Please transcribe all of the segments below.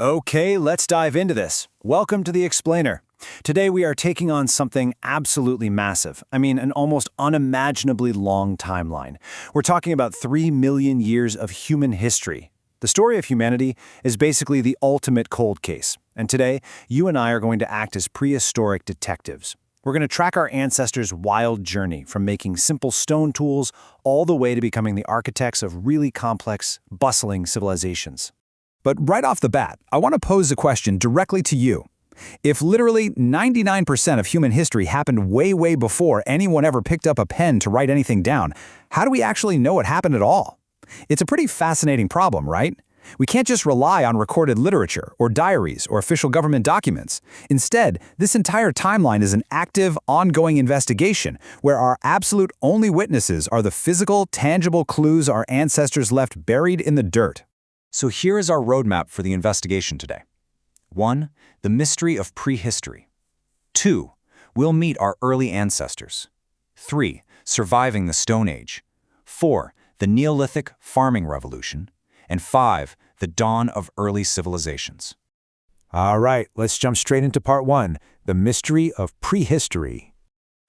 Okay, let's dive into this. Welcome to The Explainer. Today we are taking on something absolutely massive. An almost unimaginably long timeline. We're talking about 3 million years of human history. The story of humanity is basically the ultimate cold case. And today, you and I are going to act as prehistoric detectives. We're going to track our ancestors' wild journey from making simple stone tools all the way to becoming the architects of really complex, bustling civilizations. But right off the bat, I want to pose a question directly to you. If literally 99% of human history happened way before anyone ever picked up a pen to write anything down, how do we actually know it happened at all? It's a pretty fascinating problem, right? We can't just rely on recorded literature or diaries or official government documents. Instead, this entire timeline is an active, ongoing investigation where our absolute only witnesses are the physical, tangible clues our ancestors left buried in the dirt. So here is our roadmap for the investigation today. 1. The mystery of prehistory. 2. We'll meet our early ancestors. 3. Surviving the Stone Age. 4. The Neolithic farming revolution. And 5. The dawn of early civilizations. All right, let's jump straight into part 1, the mystery of prehistory.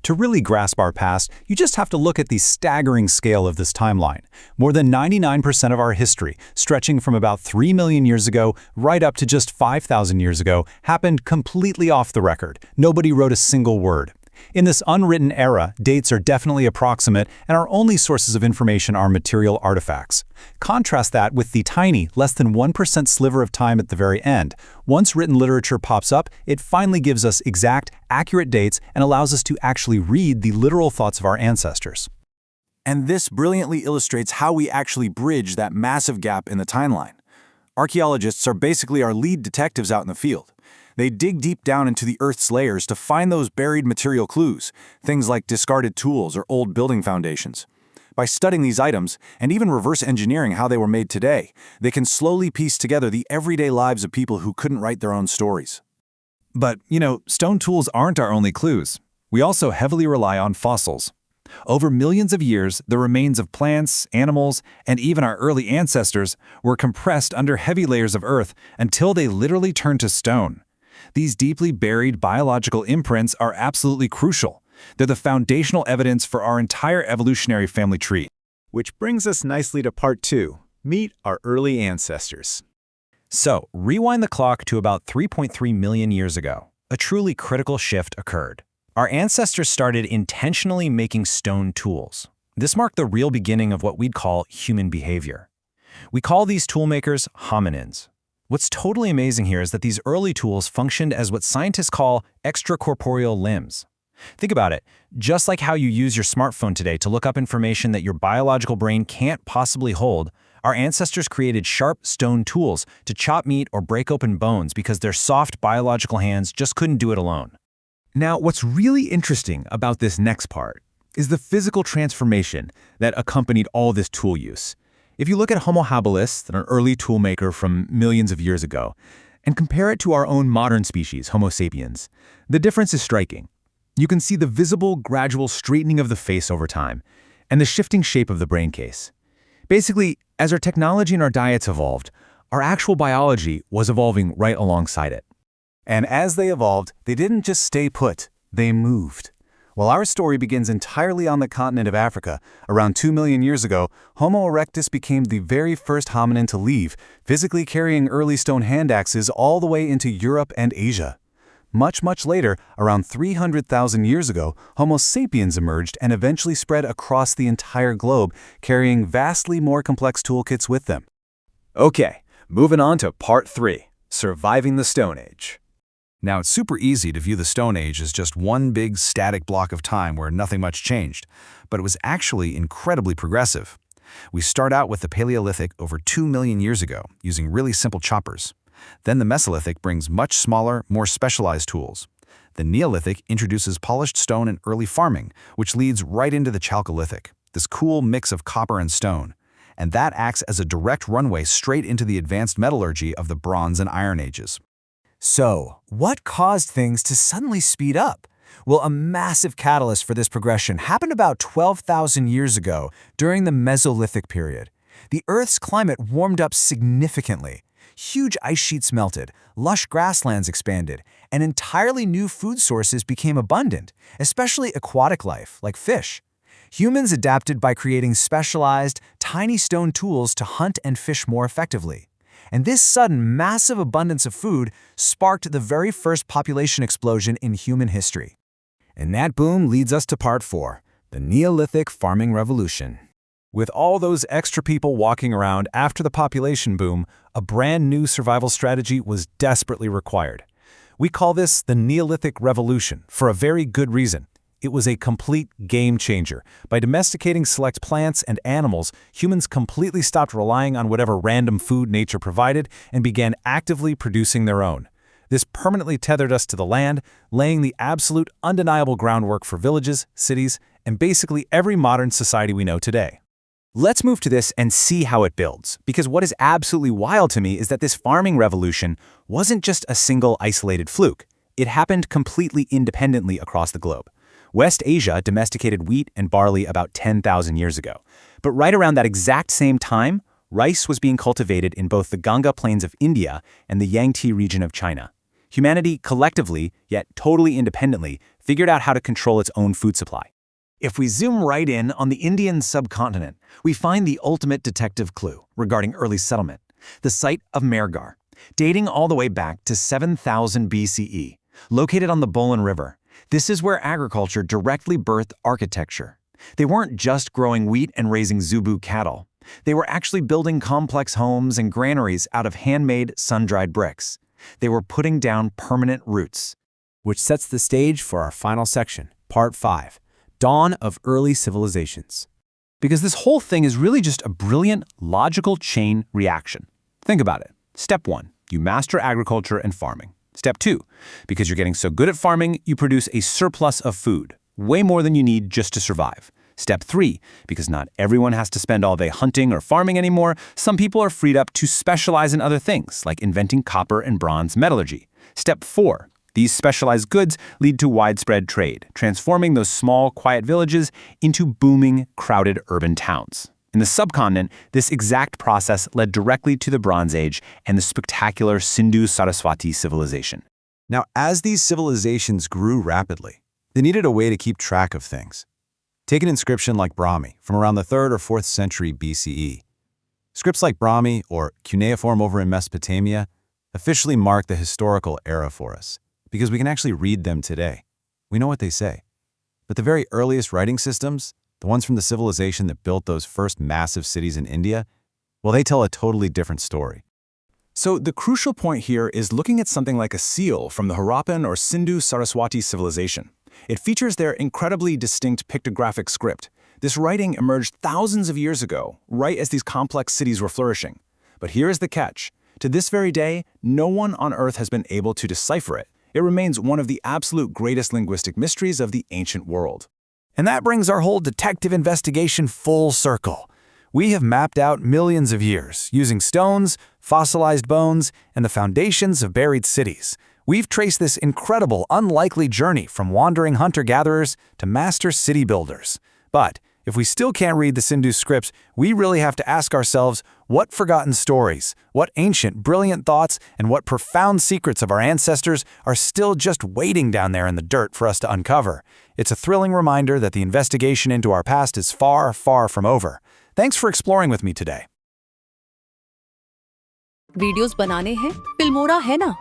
To really grasp our past, you just have to look at the staggering scale of this timeline. More than 99% of our history, stretching from about 3 million years ago right up to just 5,000 years ago, happened completely off the record. Nobody wrote a single word. In this unwritten era, dates are definitely approximate, and our only sources of information are material artifacts. Contrast that with the tiny, less than 1% sliver of time at the very end. Once written literature pops up, it finally gives us exact, accurate dates and allows us to actually read the literal thoughts of our ancestors. And this brilliantly illustrates how we actually bridge that massive gap in the timeline. Archaeologists are basically our lead detectives out in the field. They dig deep down into the Earth's layers to find those buried material clues, things like discarded tools or old building foundations. By studying these items, and even reverse engineering how they were made today, they can slowly piece together the everyday lives of people who couldn't write their own stories. But, stone tools aren't our only clues. We also heavily rely on fossils. Over millions of years, the remains of plants, animals, and even our early ancestors were compressed under heavy layers of earth until they literally turned to stone. These deeply buried biological imprints are absolutely crucial. They're the foundational evidence for our entire evolutionary family tree. Which brings us nicely to part 2, meet our early ancestors. So, rewind the clock to about 3.3 million years ago. A truly critical shift occurred. Our ancestors started intentionally making stone tools. This marked the real beginning of what we'd call human behavior. We call these toolmakers hominins. What's totally amazing here is that these early tools functioned as what scientists call extracorporeal limbs. Think about it. Just like how you use your smartphone today to look up information that your biological brain can't possibly hold, our ancestors created sharp stone tools to chop meat or break open bones because their soft biological hands just couldn't do it alone. Now, what's really interesting about this next part is the physical transformation that accompanied all this tool use. If you look at Homo habilis, an early toolmaker from millions of years ago, and compare it to our own modern species, Homo sapiens, the difference is striking. You can see the visible, gradual straightening of the face over time, and the shifting shape of the brain case. Basically, as our technology and our diets evolved, our actual biology was evolving right alongside it. And as they evolved, they didn't just stay put, they moved. While our story begins entirely on the continent of Africa, around 2 million years ago, Homo erectus became the very first hominin to leave, physically carrying early stone hand axes all the way into Europe and Asia. Much later, around 300,000 years ago, Homo sapiens emerged and eventually spread across the entire globe, carrying vastly more complex toolkits with them. Okay, moving on to part 3, surviving the Stone Age. Now, it's super easy to view the Stone Age as just one big static block of time where nothing much changed, but it was actually incredibly progressive. We start out with the Paleolithic over 2 million years ago, using really simple choppers. Then the Mesolithic brings much smaller, more specialized tools. The Neolithic introduces polished stone and early farming, which leads right into the Chalcolithic, this cool mix of copper and stone. And that acts as a direct runway straight into the advanced metallurgy of the Bronze and Iron Ages. So, what caused things to suddenly speed up? Well, a massive catalyst for this progression happened about 12,000 years ago during the Mesolithic period. The Earth's climate warmed up significantly. Huge ice sheets melted, lush grasslands expanded, and entirely new food sources became abundant, especially aquatic life, like fish. Humans adapted by creating specialized, tiny stone tools to hunt and fish more effectively. And this sudden, massive abundance of food sparked the very first population explosion in human history. And that boom leads us to part 4, the Neolithic farming revolution. With all those extra people walking around after the population boom, a brand new survival strategy was desperately required. We call this the Neolithic Revolution for a very good reason. It was a complete game changer. By domesticating select plants and animals, humans completely stopped relying on whatever random food nature provided and began actively producing their own. This permanently tethered us to the land, laying the absolute undeniable groundwork for villages, cities, and basically every modern society we know today. Let's move to this and see how it builds, because what is absolutely wild to me is that this farming revolution wasn't just a single isolated fluke. It happened completely independently across the globe. West Asia domesticated wheat and barley about 10,000 years ago. But right around that exact same time, rice was being cultivated in both the Ganga plains of India and the Yangtze region of China. Humanity collectively, yet totally independently, figured out how to control its own food supply. If we zoom right in on the Indian subcontinent, we find the ultimate detective clue regarding early settlement, the site of Mehrgarh, dating all the way back to 7000 BCE. Located on the Bolan River, this is where agriculture directly birthed architecture. They weren't just growing wheat and raising Zubu cattle. They were actually building complex homes and granaries out of handmade, sun-dried bricks. They were putting down permanent roots. Which sets the stage for our final section, Part 5. Dawn of Early Civilizations. Because this whole thing is really just a brilliant, logical chain reaction. Think about it. Step 1, you master agriculture and farming. Step 2, because you're getting so good at farming, you produce a surplus of food, way more than you need just to survive. Step 3, because not everyone has to spend all day hunting or farming anymore, some people are freed up to specialize in other things, like inventing copper and bronze metallurgy. Step 4, these specialized goods lead to widespread trade, transforming those small, quiet villages into booming, crowded urban towns. In the subcontinent, this exact process led directly to the Bronze Age and the spectacular Sindhu-Saraswati civilization. Now, as these civilizations grew rapidly, they needed a way to keep track of things. Take an inscription like Brahmi from around the 3rd or 4th century BCE. Scripts like Brahmi or cuneiform over in Mesopotamia officially mark the historical era for us, because we can actually read them today. We know what they say. But the very earliest writing systems, the ones from the civilization that built those first massive cities in India, well, they tell a totally different story. So the crucial point here is looking at something like a seal from the Harappan or Sindhu-Saraswati civilization. It features their incredibly distinct pictographic script. This writing emerged thousands of years ago, right as these complex cities were flourishing. But here is the catch. To this very day, no one on Earth has been able to decipher it. It remains one of the absolute greatest linguistic mysteries of the ancient world. And that brings our whole detective investigation full circle. We have mapped out millions of years using stones, fossilized bones, and the foundations of buried cities. We've traced this incredible, unlikely journey from wandering hunter-gatherers to master city builders. But if we still can't read the Sindhu scripts, we really have to ask ourselves, what forgotten stories, what ancient, brilliant thoughts, and what profound secrets of our ancestors are still just waiting down there in the dirt for us to uncover? It's a thrilling reminder that the investigation into our past is far, far from over. Thanks for exploring with me today. Videos बनाने हैं, Filmora है ना।